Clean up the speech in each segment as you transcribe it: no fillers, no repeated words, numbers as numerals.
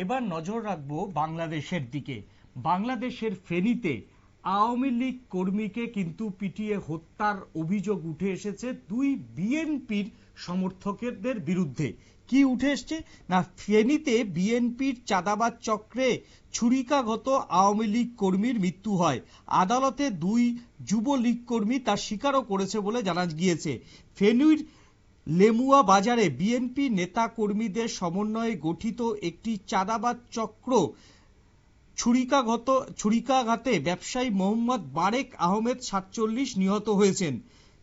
এবার নজর রাখবো বাংলাদেশের দিকে। বাংলাদেশের ফেনীতে আওয়ামী লীগ কর্মীকে কিন্তু পিটিয়ে হত্যার অভিযোগ উঠে এসেছে দুই বিএনপির সমর্থকদের বিরুদ্ধে। কি উঠে এসছে না, ফেনীতে বিএনপির চাঁদাবাজ চক্রে ছুরিকাঘাত আওয়ামী লীগ কর্মীর মৃত্যু হয়। আদালতে দুই যুবলীগ কর্মী তা স্বীকারও করেছে বলে জানা গিয়েছে। ফেনীর লেমুয়া বাজারে বিএনপি নেতা কর্মীদের সমন্বয়ে গঠিত একটি চাঁদাবাজ চক্র ছুরিকাঘাতে ব্যবসায়ী মোহাম্মদ বারেক আহমেদ ৪৭ নিহত হয়েছেন।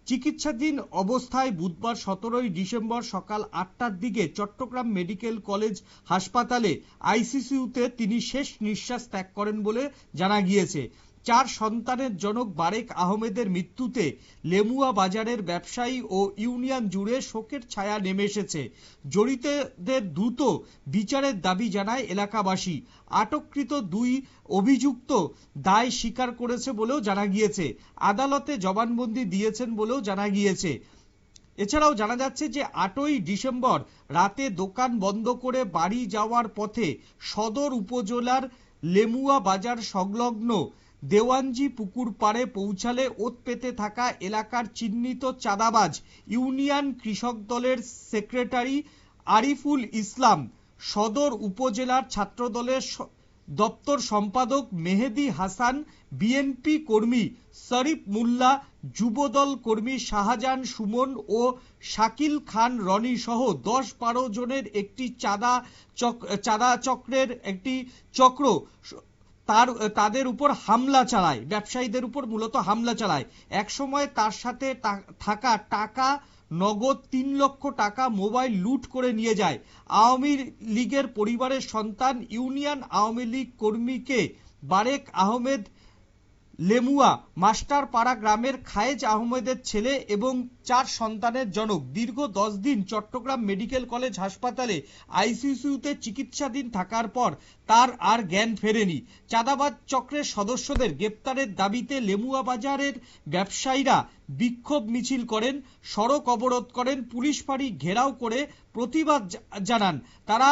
চিকিৎসাধীন অবস্থায় বুধবার ১৭ ডিসেম্বর সকাল ৮টার দিকে চট্টগ্রাম মেডিকেল কলেজ হাসপাতালে আইসিইউতে তিনি শেষ নিঃশ্বাস ত্যাগ করেন বলে জানা গিয়েছে। ৪ সন্তানের জনক বারেক আহমেদের মৃত্যুতে লেমুয়া বাজারের ব্যবসায়ী ও ইউনিয়ন জুড়ে শোকের ছায়া নেমে এসেছে। জড়িতদের দ্রুত বিচারের দাবি জানায় এলাকাবাসী। আটককৃত দুই অভিযুক্ত দায় স্বীকার করেছে বলেও জানা গিয়েছে। আদালতে জবানবন্দি দিয়েছেন বলেও জানা গিয়েছে। এছাড়াও জানা যাচ্ছে যে ৮ই ডিসেম্বর রাতে দোকান বন্ধ করে বাড়ি যাওয়ার পথে সদর উপজেলার লেমুয়া বাজার সংলগ্ন দেওয়ানজি পুকুর পাড়ে পৌঁছালে ওত পেতে থাকা এলাকার চিহ্নিত চাঁদাবাজ ইউনিয়ন কৃষক দলের সেক্রেটারি আরিফুল ইসলাম, সদর উপজেলার ছাত্রদলের দপ্তর সম্পাদক মেহেদি হাসান, বিএনপি কর্মী শরীফ মোল্লা, যুবদল কর্মী শাহজাহান সুমন ও শাকিল খান রনি সহ ১০-১২ জনের একটি চাঁদা চক্রের একটি চক্র তাদের উপর হামলা চালায়, ব্যবসায়ীদের উপর মূলত হামলা চালায়। একসময় তার সাথে থাকা টাকা নগদ ৩ লক্ষ টাকা মোবাইল লুট করে নিয়ে যায়। আওয়ামী লীগের পরিবারের সন্তান ইউনিয়ন আওয়ামী লীগ কর্মীকে বারেক আহমেদ লেমুয়া মাস্টারপাড়া গ্রামের খায়েজ আহমেদের ছেলে এবং ৪ সন্তানের জনক। দীর্ঘ ১০ দিন চট্টগ্রাম মেডিকেল কলেজ হাসপাতালে আইসিইউতে চিকিৎসাধীন থাকার পর তার আর জ্ঞান ফেরেনি। চাঁদাবাজ চক্রের সদস্যদের গ্রেপ্তারের দাবিতে লেমুয়া বাজারের ব্যবসায়ীরা বিক্ষোভ মিছিল করেন, সড়ক অবরোধ করেন, পুলিশ ফাঁড়ি ঘেরাও করে প্রতিবাদ জানান। তারা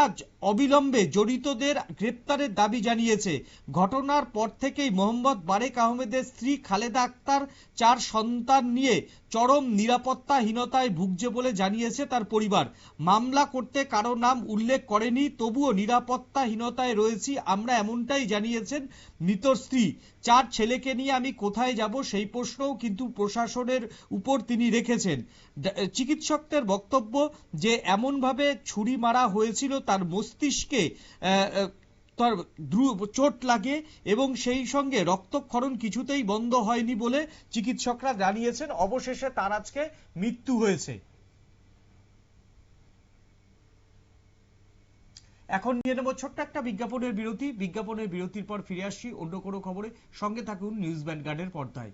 অবিলম্বে জড়িতদের গ্রেপ্তারের দাবি জানিয়েছে। ঘটনার পর থেকেই মোহাম্মদ বারেক আহমেদের স্ত্রী খালেদা আক্তার ৪ সন্তান নিয়ে চরম নিরাপত্তাহীনতায় ভুগছে বলে জানিয়েছে তার পরিবার। মামলা করতে কারো নাম উল্লেখ করেনি, তবুও নিরাপত্তাহীনতায় রয়েছি আমরা, এমনটাই জানিয়েছেন মৃতর স্ত্রী। ৪ ছেলেকে নিয়ে আমি কোথায় যাব সেই প্রশ্নও কিন্তু প্রশাসনের উপর তিনি রেখেছেন। চিকিৎসকদের বক্তব্য যে এমনভাবে ছুরি মারা হয়েছিল তার মস্তিষ্কে তার চোট লাগে এবং সেই সঙ্গে রক্তক্ষরণ কিছুতেই বন্ধ হয়নি বলে চিকিৎসকরা জানিয়েছেন। অবশেষে তার আজকে মৃত্যু হয়েছে। এখন নিয়ে নেব ছোট্ট একটা বিজ্ঞাপনের বিরতির পর ফিরে আসছি অন্য কোনো খবরে। সঙ্গে থাকুন নিউজ ভ্যানগার্ডের পর্দায়।